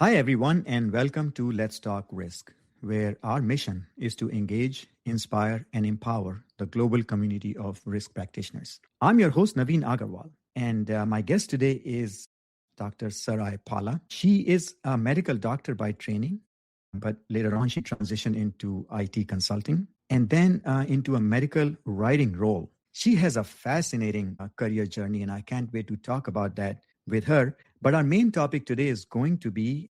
Hi, everyone, and welcome to Let's Talk Risk, where our mission is to engage, inspire, and empower the global community of risk practitioners. I'm your host, Naveen Agarwal, and my guest today is Dr. Sarai Pahla. She is a medical doctor by training, but later on she transitioned into IT consulting and then into a medical writing role. She has a fascinating career journey, and I can't wait to talk about that with her. But our main topic today is going to be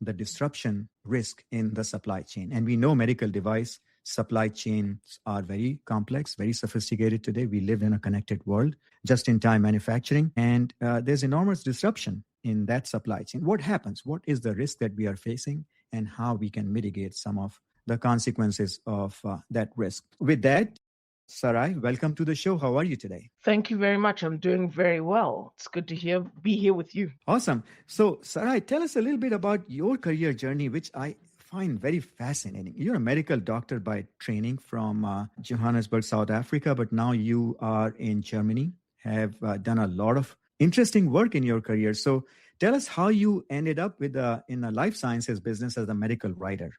the disruption risk in the supply chain. And we know medical device supply chains are very complex, very sophisticated today. We live in a connected world, just in time manufacturing, and there's enormous disruption in that supply chain. What happens? What is the risk that we are facing, and how we can mitigate some of the consequences of that risk? With that, Sarai, welcome to the show. How are you today? Thank you very much. I'm doing very well. It's good to be here with you. Awesome. So, Sarai, tell us a little bit about your career journey, which I find very fascinating. You're a medical doctor by training from Johannesburg, South Africa, but now you are in Germany, have done a lot of interesting work in your career. So, tell us how you ended up in the life sciences business as a medical writer.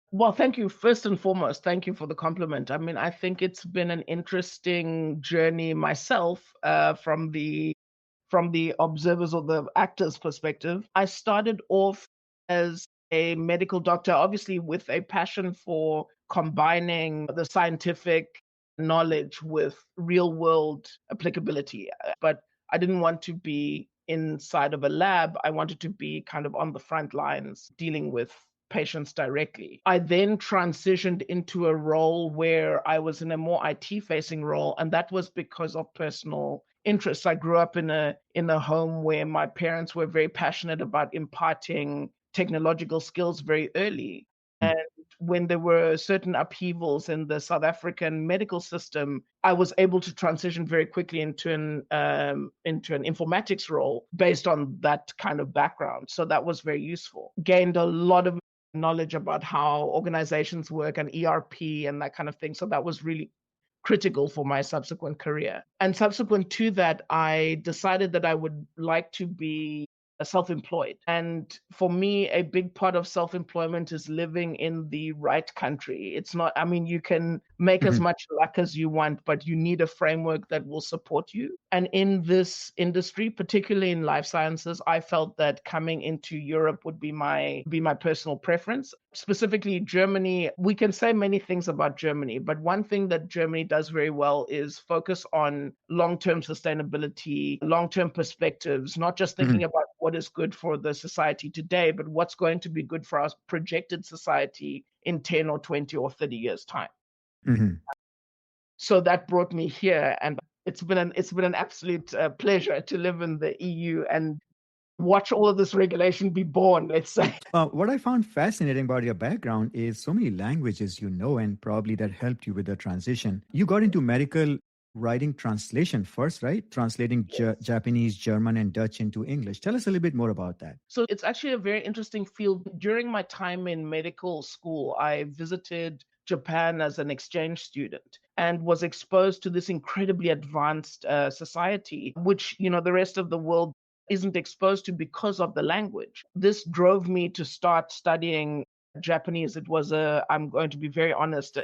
Well, thank you. First and foremost, thank you for the compliment. I mean, I think it's been an interesting journey myself from the observers or the actors' perspective. I started off as a medical doctor, obviously with a passion for combining the scientific knowledge with real world applicability. But I didn't want to be inside of a lab. I wanted to be kind of on the front lines dealing with patients directly. I then transitioned into a role where I was in a more IT facing role, and that was because of personal interests. I grew up in a home where my parents were very passionate about imparting technological skills very early. And when there were certain upheavals in the South African medical system, I was able to transition very quickly into an informatics role based on that kind of background. So that was very useful. Gained a lot of knowledge about how organizations work and ERP and that kind of thing. So that was really critical for my subsequent career. And subsequent to that, I decided that I would like to be self-employed. And for me, a big part of self-employment is living in the right country. It's not, I mean, you can make as much luck as you want, but you need a framework that will support you. And in this industry, particularly in life sciences, I felt that coming into Europe would be my personal preference. Specifically Germany, we can say many things about Germany, but one thing that Germany does very well is focus on long-term sustainability, long-term perspectives, not just thinking about what is good for the society today, but what's going to be good for our projected society in 10 or 20 or 30 years' time. So that brought me here, and it's been an absolute pleasure to live in the EU and watch all of this regulation be born, let's say. What I found fascinating about your background is so many languages you know, and probably that helped you with the transition. You got into medical writing translation first, right? Translating Japanese, German, and Dutch into English. Tell us a little bit more about that. So it's actually a very interesting field. During my time in medical school, I visited Japan as an exchange student and was exposed to this incredibly advanced society, which, the rest of the world isn't exposed to because of the language. This drove me to start studying Japanese. It was I'm going to be very honest,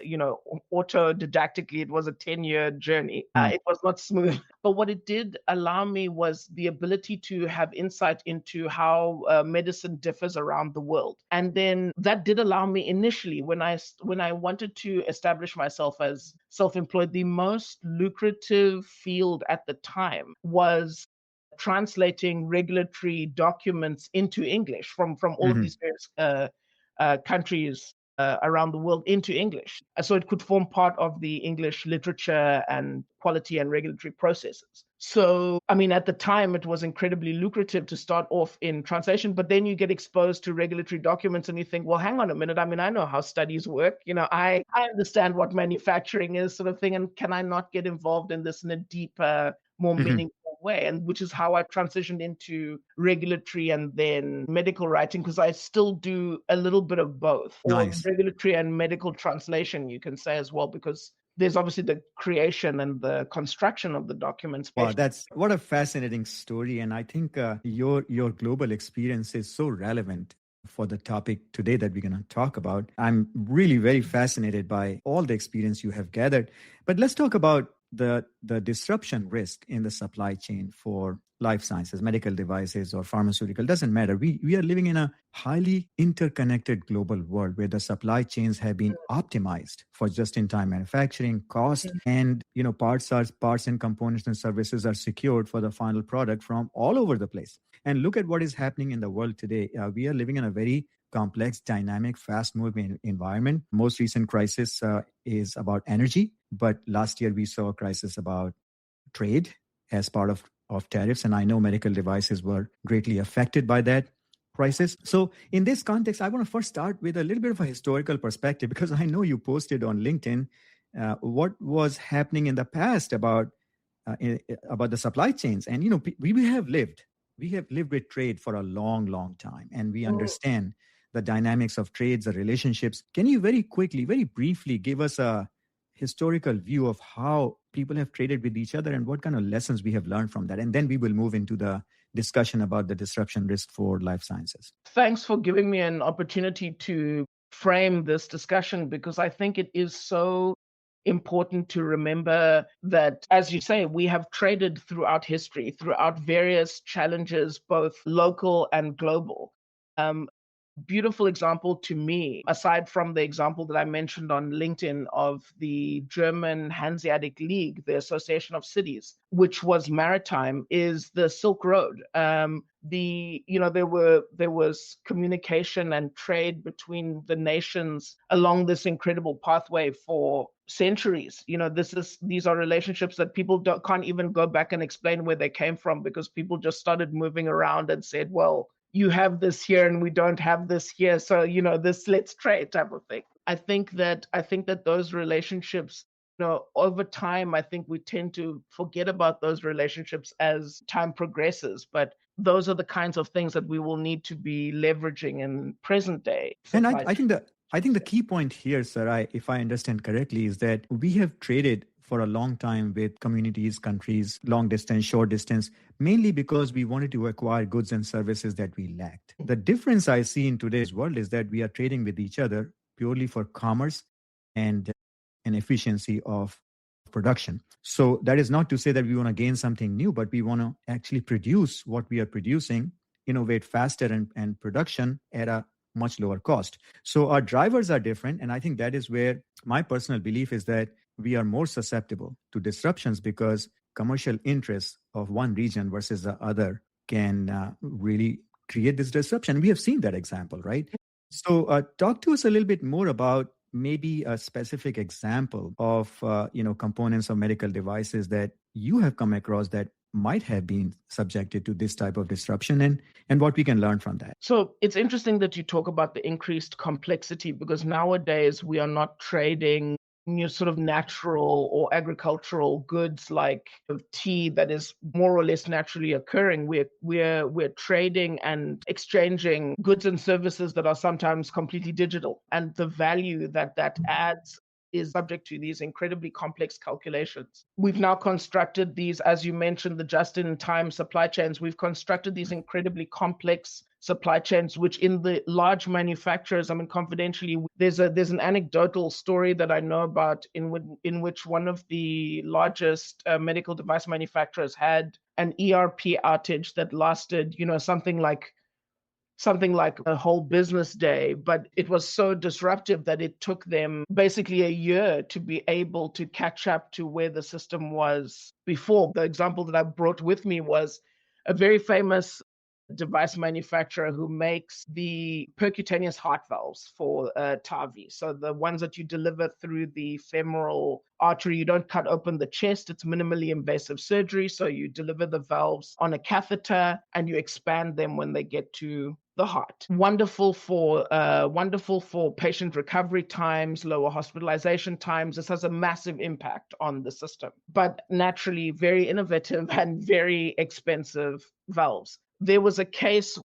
autodidactically, it was a 10-year journey. It was not smooth. But what it did allow me was the ability to have insight into how medicine differs around the world. And then that did allow me initially, when I wanted to establish myself as self-employed, the most lucrative field at the time was translating regulatory documents into English from all of these various countries around the world into English. So it could form part of the English literature and quality and regulatory processes. So, I mean, at the time, it was incredibly lucrative to start off in translation, but then you get exposed to regulatory documents and you think, well, hang on a minute. I mean, I know how studies work. I understand what manufacturing is, sort of thing. And can I not get involved in this in a deeper, more meaningful way? And which is how I transitioned into regulatory and then medical writing, because I still do a little bit of both. Nice. Or regulatory and medical translation, you can say as well, because there's obviously the creation and the construction of the documents. Wow, that's what a fascinating story. And I think your global experience is so relevant for the topic today that we're going to talk about. I'm really very fascinated by all the experience you have gathered. But let's talk about the disruption risk in the supply chain for life sciences, medical devices, or pharmaceutical. Doesn't matter. We are living in a highly interconnected global world where the supply chains have been optimized for just-in-time manufacturing, cost, and parts and components and services are secured for the final product from all over the place. And look at what is happening in the world today. We are living in a very complex, dynamic, fast-moving environment. Most recent crisis is about energy, but last year we saw a crisis about trade as part of tariffs. And I know medical devices were greatly affected by that crisis. So in this context, I want to first start with a little bit of a historical perspective, because I know you posted on LinkedIn what was happening in the past about the supply chains. And, we have lived with trade for a long, long time, and we understand the dynamics of trades, the relationships. Can you very quickly, very briefly give us a historical view of how people have traded with each other and what kind of lessons we have learned from that? And then we will move into the discussion about the disruption risk for life sciences. Thanks for giving me an opportunity to frame this discussion, because I think it is so important to remember that, as you say, we have traded throughout history, throughout various challenges, both local and global. Beautiful example to me, aside from the example that I mentioned on LinkedIn of the German Hanseatic League, the Association of Cities, which was maritime, is the Silk Road. There was communication and trade between the nations along this incredible pathway for centuries. These are relationships that people can't even go back and explain where they came from, because people just started moving around and said, well, you have this here and we don't have this here, so let's trade type of thing. I think that those relationships, over time, I think we tend to forget about those relationships as time progresses, but those are the kinds of things that we will need to be leveraging in present day. And I think the key point here, Sarai, if I understand correctly, is that we have traded for a long time with communities, countries, long distance, short distance, mainly because we wanted to acquire goods and services that we lacked. The difference I see in today's world is that we are trading with each other purely for commerce and efficiency of production. So that is not to say that we want to gain something new, but we want to actually produce what we are producing, innovate faster and production at a much lower cost. So our drivers are different. And I think that is where my personal belief is that we are more susceptible to disruptions, because commercial interests of one region versus the other can really create this disruption. We have seen that example, right? So talk to us a little bit more about maybe a specific example of components of medical devices that you have come across that might have been subjected to this type of disruption, and what we can learn from that. So it's interesting that you talk about the increased complexity, because nowadays we are not trading sort of natural or agricultural goods like tea that is more or less naturally occurring. We're trading and exchanging goods and services that are sometimes completely digital, and the value that adds is subject to these incredibly complex calculations. We've now constructed these, as you mentioned, the just-in-time supply chains. We've constructed these incredibly complex supply chains, which in the large manufacturers, confidentially, there's an anecdotal story that I know about in which one of the largest medical device manufacturers had an ERP outage that lasted, something like a whole business day, but it was so disruptive that it took them basically a year to be able to catch up to where the system was before. The example that I brought with me was a very famous device manufacturer who makes the percutaneous heart valves for TAVI. So the ones that you deliver through the femoral artery, you don't cut open the chest. It's minimally invasive surgery. So you deliver the valves on a catheter and you expand them when they get to the heart. Wonderful for patient recovery times, lower hospitalization times. This has a massive impact on the system, but naturally very innovative and very expensive valves. There was a case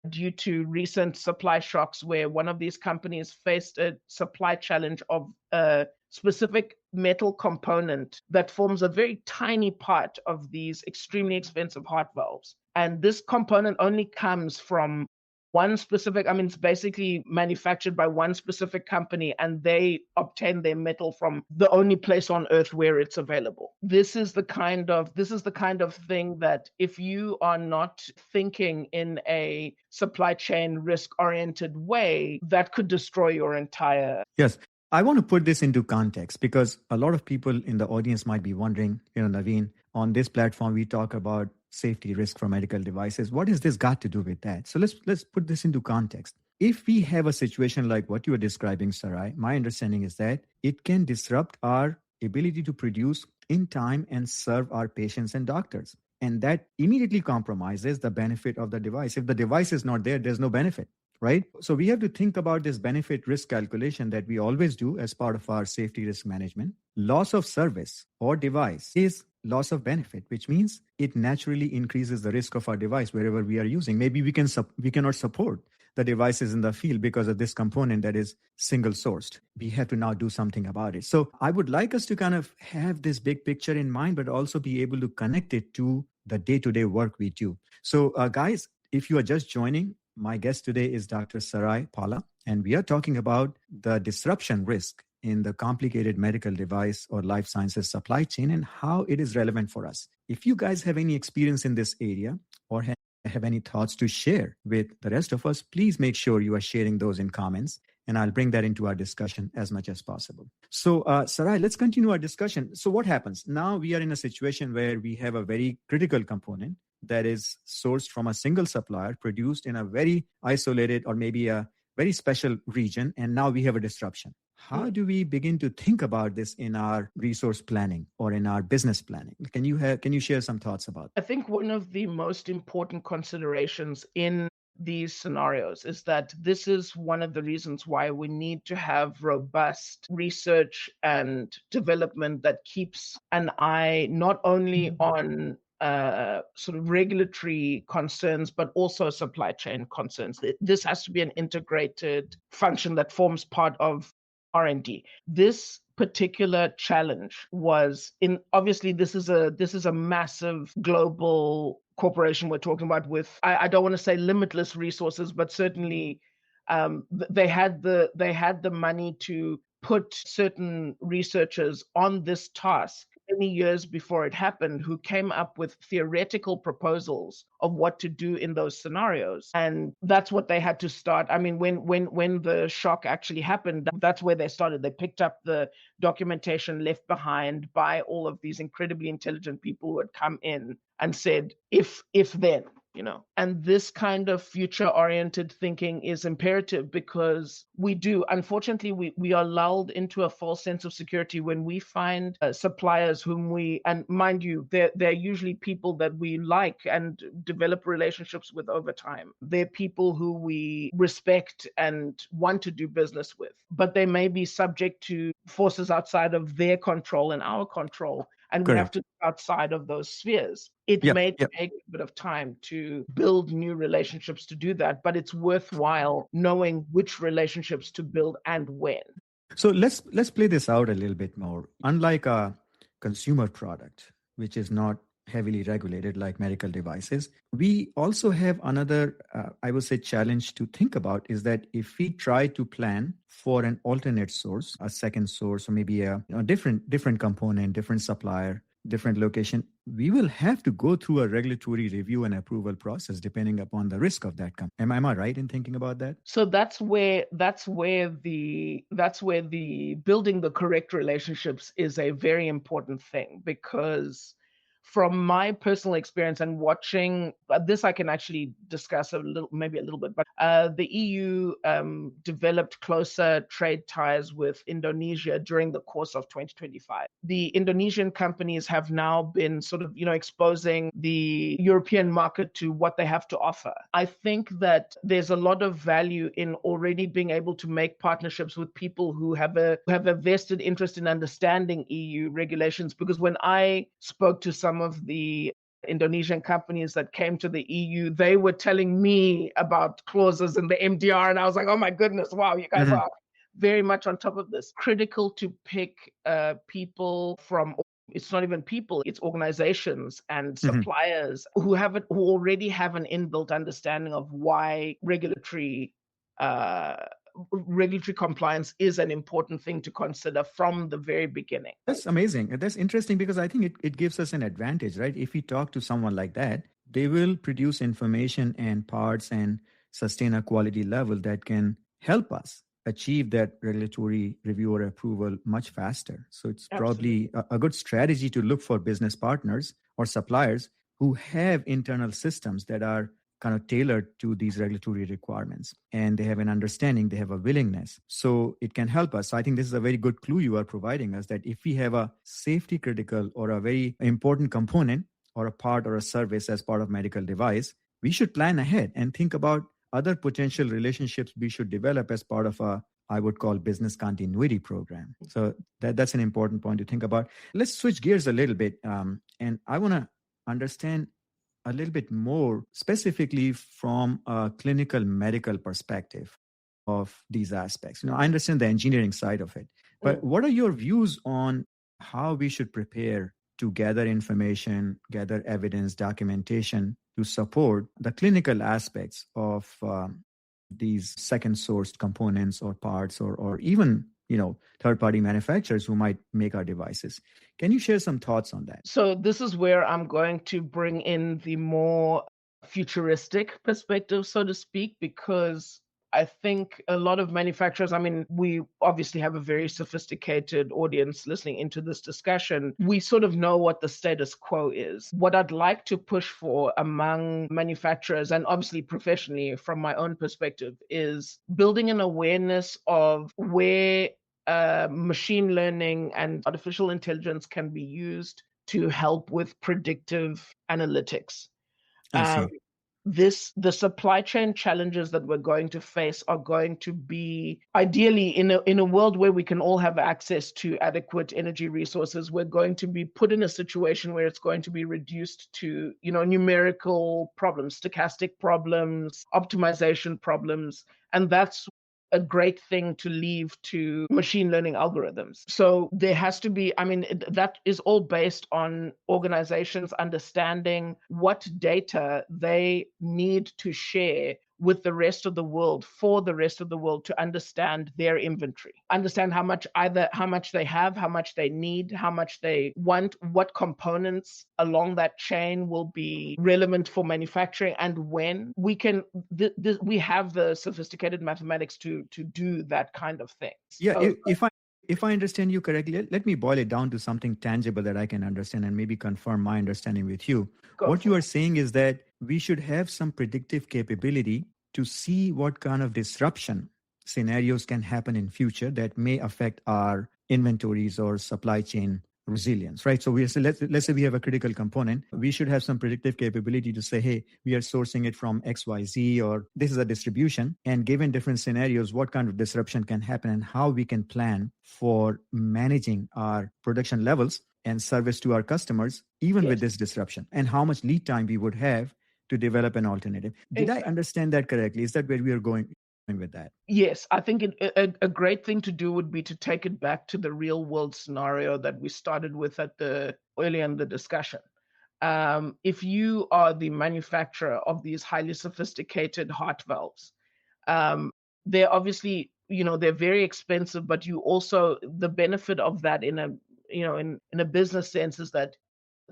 due to recent supply shocks where one of these companies faced a supply challenge of a specific metal component that forms a very tiny part of these extremely expensive heart valves. And this component only comes from one specific, I mean, it's basically manufactured by one specific company, and they obtain their metal from the only place on earth where it's available. This is the kind of thing that if you are not thinking in a supply chain risk oriented way, that could destroy your entire. Yes. I want to put this into context because a lot of people in the audience might be wondering, Naveen, on this platform, we talk about safety risk for medical devices. What has this got to do with that? So let's put this into context. If we have a situation like what you are describing, Sarai, my understanding is that it can disrupt our ability to produce in time and serve our patients and doctors. And that immediately compromises the benefit of the device. If the device is not there, there's no benefit. Right? So we have to think about this benefit risk calculation that we always do as part of our safety risk management. Loss of service or device is loss of benefit, which means it naturally increases the risk of our device wherever we are using. Maybe we cannot support the devices in the field because of this component that is single sourced. We have to now do something about it. So I would like us to kind of have this big picture in mind, but also be able to connect it to the day-to-day work we do. So guys, if you are just joining, my guest today is Dr. Sarai Pahla, and we are talking about the disruption risk in the complicated medical device or life sciences supply chain and how it is relevant for us. If you guys have any experience in this area or have any thoughts to share with the rest of us, please make sure you are sharing those in comments, and I'll bring that into our discussion as much as possible. So, Sarai, let's continue our discussion. So what happens? Now we are in a situation where we have a very critical component that is sourced from a single supplier, produced in a very isolated or maybe a very special region, and now we have a disruption. How do we begin to think about this in our resource planning or in our business planning? Can you share some thoughts about that? I think one of the most important considerations in these scenarios is that this is one of the reasons why we need to have robust research and development that keeps an eye not only on sort of regulatory concerns, but also supply chain concerns. This has to be an integrated function that forms part of R&D. This particular challenge was obviously this is a massive global corporation we're talking about with, I don't want to say limitless resources, but certainly they had the money to put certain researchers on this task many years before it happened, who came up with theoretical proposals of what to do in those scenarios. And that's what they had to start. I mean, when the shock actually happened, that's where they started. They picked up the documentation left behind by all of these incredibly intelligent people who had come in and said, if then, and this kind of future-oriented thinking is imperative because unfortunately, we are lulled into a false sense of security when we find suppliers and mind you, they're usually people that we like and develop relationships with over time. They're people who we respect and want to do business with, but they may be subject to forces outside of their control and our control. And we have to look outside of those spheres. It may take a bit of time to build new relationships to do that, but it's worthwhile knowing which relationships to build and when. So let's play this out a little bit more. Unlike a consumer product, which is not heavily regulated like medical devices, we also have another, I would say, challenge to think about is that if we try to plan for an alternate source, a second source, or maybe a different component, different supplier, different location, we will have to go through a regulatory review and approval process depending upon the risk of that company. Am I right in thinking about that? So that's where the building the correct relationships is a very important thing, because from my personal experience and watching this, I can actually discuss maybe a little bit, but the EU developed closer trade ties with Indonesia during the course of 2025. The Indonesian companies have now been sort of, exposing the European market to what they have to offer. I think that there's a lot of value in already being able to make partnerships with people who have a vested interest in understanding EU regulations, because when I spoke to some of the Indonesian companies that came to the EU, they were telling me about clauses in the MDR, and I was like, oh my goodness, wow, you guys are very much on top of this. Critical to pick people from it's not even people, it's organizations and Mhm. suppliers who already have an inbuilt understanding of why uh, regulatory compliance is an important thing to consider from the very beginning. That's amazing. That's interesting because I think it gives us an advantage, right? If we talk to someone like that, they will produce information and parts and sustain a quality level that can help us achieve that regulatory review or approval much faster. So it's Absolutely. probably a good strategy to look for business partners or suppliers who have internal systems that are kind of tailored to these regulatory requirements, and they have an understanding, they have a willingness, so it can help us. So I think this is a very good clue you are providing us, that if we have a safety critical or a very important component or a part or a service as part of medical device, we should plan ahead and think about other potential relationships we should develop as part of a, I would call, business continuity program. So that's an important point to think about. Let's switch gears a little bit, and I want to understand a little bit more specifically from a clinical medical perspective of these aspects. I understand the engineering side of it, but what are your views on how we should prepare to gather information, gather evidence, documentation to support the clinical aspects of these second sourced components or parts, or even third-party manufacturers who might make our devices? Can you share some thoughts on that? So this is where I'm going to bring in the more futuristic perspective, so to speak, because I think a lot of manufacturers, I mean, we obviously have a very sophisticated audience listening into this discussion. We sort of know what the status quo is. What I'd like to push for among manufacturers, and obviously professionally from my own perspective, is building an awareness of where machine learning and artificial intelligence can be used to help with predictive analytics. I see. The supply chain challenges that we're going to face are going to be, ideally, in a world where we can all have access to adequate energy resources, we're going to be put in a situation where it's going to be reduced to numerical problems, stochastic problems, optimization problems, and that's a great thing to leave to machine learning algorithms. So there has to be, I mean, that is all based on organizations understanding what data they need to share with the rest of the world, for the rest of the world, to understand their inventory, understand how much they have, how much they need, how much they want, what components along that chain will be relevant for manufacturing, and when we can we have the sophisticated mathematics to do that kind of thing. Yeah, if I understand you correctly, let me boil it down to something tangible that I can understand and maybe confirm my understanding with you. What you are saying is that we should have some predictive capability to see what kind of disruption scenarios can happen in future that may affect our inventories or supply chain resilience, right? So let's say we have a critical component. We should have some predictive capability to say, hey, we are sourcing it from XYZ, or this is a distribution, and given different scenarios, what kind of disruption can happen and how we can plan for managing our production levels and service to our customers, even with this disruption, and how much lead time we would have to develop an alternative. Did I understand that correctly? Is that where we are going with that? Yes, I think a great thing to do would be to take it back to the real world scenario that we started with earlier in the discussion. If you are the manufacturer of these highly sophisticated heart valves, they're obviously, they're very expensive, but you also, the benefit of that in a business sense is that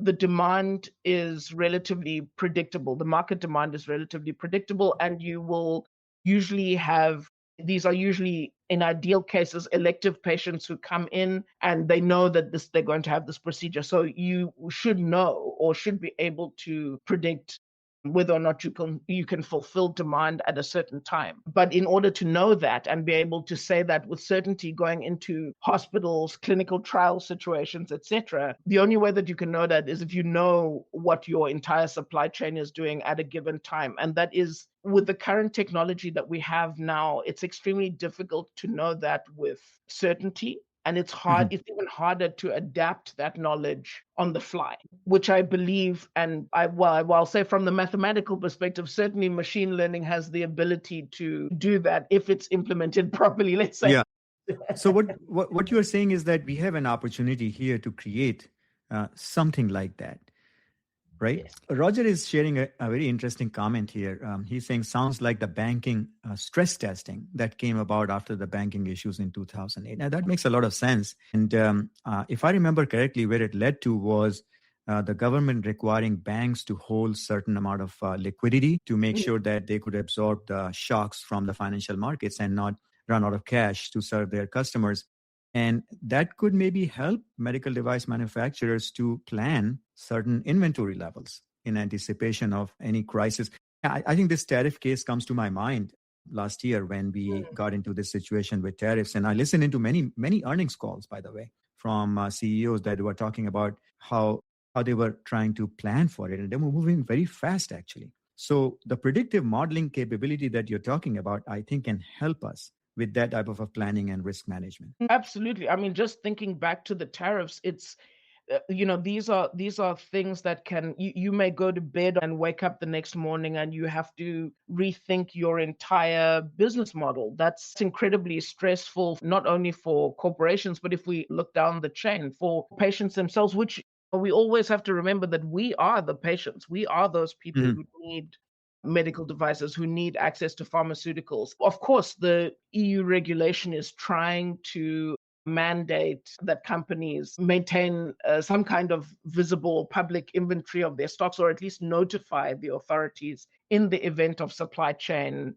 the demand is relatively predictable. The market demand is relatively predictable, and you will usually have, these are usually, in ideal cases, elective patients who come in and they know that they're going to have this procedure. So you should know, or should be able to predict whether or not you can fulfill demand at a certain time. But in order to know that and be able to say that with certainty going into hospitals, clinical trial situations, etc., the only way that you can know that is if you know what your entire supply chain is doing at a given time. And that is, with the current technology that we have now, it's extremely difficult to know that with certainty. And it's hard, it's even harder to adapt that knowledge on the fly, which I believe, and I'll say from the mathematical perspective, certainly machine learning has the ability to do that if it's implemented properly, let's say. Yeah. So what you are saying is that we have an opportunity here to create something like that, right? Yes. Roger is sharing a very interesting comment here. He's saying, sounds like the banking stress testing that came about after the banking issues in 2008. Now, that makes a lot of sense. And if I remember correctly, where it led to was the government requiring banks to hold certain amount of liquidity to make sure that they could absorb the shocks from the financial markets and not run out of cash to serve their customers. And that could maybe help medical device manufacturers to plan certain inventory levels in anticipation of any crisis. I think this tariff case comes to my mind last year when we got into this situation with tariffs. And I listened into many earnings calls, by the way, from CEOs that were talking about how they were trying to plan for it. And they were moving very fast, actually. So the predictive modeling capability that you're talking about, I think, can help us with that type of a planning and risk management. Absolutely. I mean, just thinking back to the tariffs, it's these are things that you may go to bed and wake up the next morning and you have to rethink your entire business model. That's incredibly stressful, not only for corporations, but if we look down the chain, for patients themselves, which we always have to remember that we are the patients. We are those people who need medical devices, who need access to pharmaceuticals. Of course, the EU regulation is trying to mandate that companies maintain some kind of visible public inventory of their stocks, or at least notify the authorities in the event of supply chain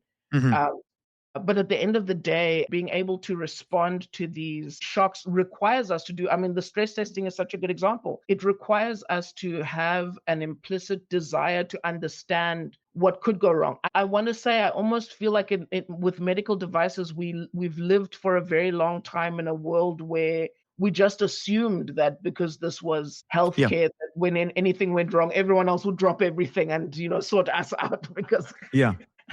but at the end of the day, being able to respond to these shocks requires us to the stress testing is such a good example. It requires us to have an implicit desire to understand what could go wrong. I want to say I almost feel like with medical devices, we've lived for a very long time in a world where we just assumed that because this was healthcare, that when anything went wrong, everyone else would drop everything and sort us out because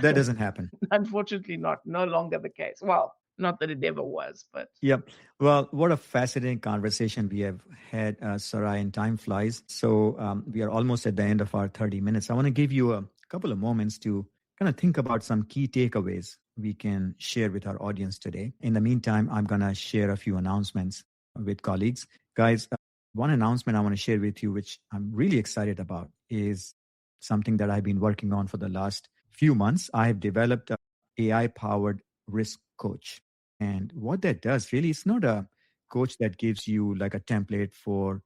that doesn't happen. Unfortunately, no longer the case. Well, not that it ever was, but yep. Well, what a fascinating conversation we have had, Sarai, and time flies. So we are almost at the end of our 30 minutes. I want to give you a couple of moments to kind of think about some key takeaways we can share with our audience today. In the meantime, I'm going to share a few announcements with colleagues. Guys, one announcement I want to share with you, which I'm really excited about, is something that I've been working on for the last few months. I have developed an AI-powered risk coach. And what that does really, it's not a coach that gives you like a template for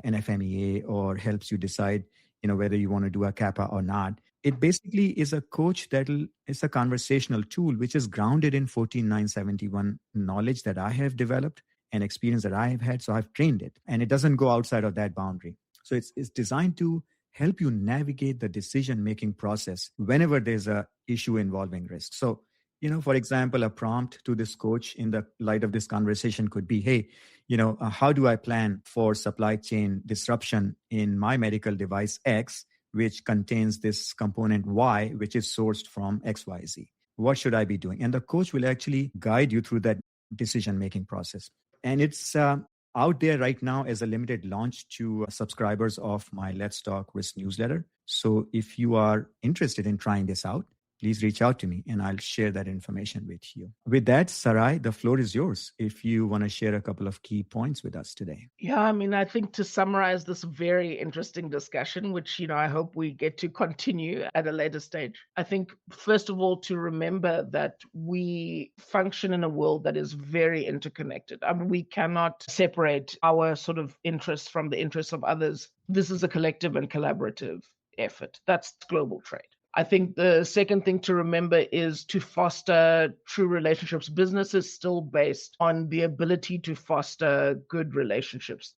an FMEA or helps you decide, whether you want to do a kappa or not. It basically is a coach it's a conversational tool, which is grounded in 14971 knowledge that I have developed and experience that I have had. So I've trained it, and it doesn't go outside of that boundary. So it's designed to help you navigate the decision-making process whenever there's a issue involving risk. So, for example, a prompt to this coach in the light of this conversation could be, hey, how do I plan for supply chain disruption in my medical device X, which contains this component Y, which is sourced from XYZ? What should I be doing? And the coach will actually guide you through that decision-making process. And it's out there right now as a limited launch to subscribers of my Let's Talk Risk newsletter. So if you are interested in trying this out, please reach out to me and I'll share that information with you. With that, Sarai, the floor is yours if you want to share a couple of key points with us today. Yeah, I think to summarize this very interesting discussion, which, I hope we get to continue at a later stage. I think, first of all, to remember that we function in a world that is very interconnected. We cannot separate our sort of interests from the interests of others. This is a collective and collaborative effort. That's global trade. I think the second thing to remember is to foster true relationships. Business is still based on the ability to foster good relationships.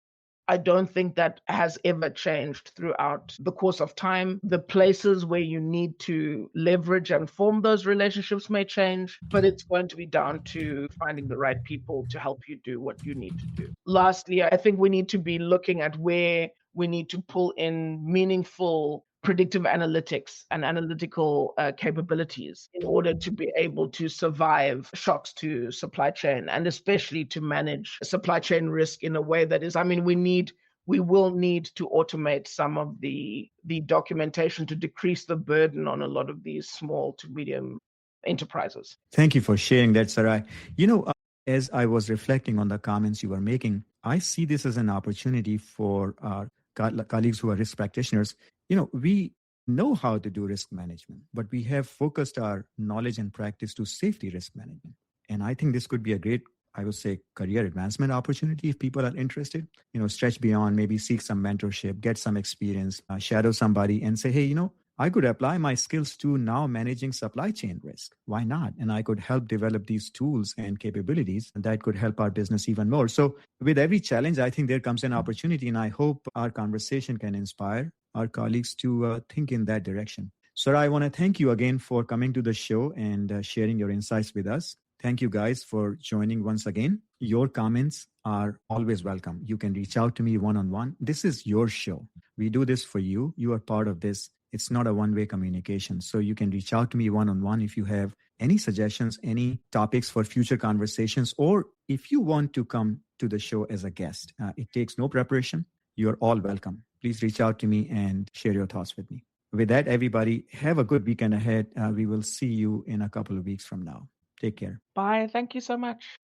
I don't think that has ever changed throughout the course of time. The places where you need to leverage and form those relationships may change, but it's going to be down to finding the right people to help you do what you need to do. Lastly, I think we need to be looking at where we need to pull in meaningful predictive analytics and analytical capabilities in order to be able to survive shocks to supply chain, and especially to manage supply chain risk in a way that is, we will need to automate some of the documentation to decrease the burden on a lot of these small to medium enterprises. Thank you for sharing that, Sarai. As I was reflecting on the comments you were making, I see this as an opportunity for our colleagues who are risk practitioners. We know how to do risk management, but we have focused our knowledge and practice to safety risk management. And I think this could be a great, I would say, career advancement opportunity if people are interested. Stretch beyond, maybe seek some mentorship, get some experience, shadow somebody, and say, hey, I could apply my skills to now managing supply chain risk. Why not? And I could help develop these tools and capabilities that could help our business even more. So, with every challenge, I think there comes an opportunity, and I hope our conversation can inspire our colleagues to think in that direction. Sarah, I want to thank you again for coming to the show and sharing your insights with us. Thank you guys for joining once again. Your comments are always welcome. You can reach out to me one on one. This is your show. We do this for you. You are part of this. It's not a one-way communication. So you can reach out to me one on one if you have any suggestions, any topics for future conversations, or if you want to come to the show as a guest. It takes no preparation. You're all welcome. Please reach out to me and share your thoughts with me. With that, everybody, have a good weekend ahead. We will see you in a couple of weeks from now. Take care. Bye. Thank you so much.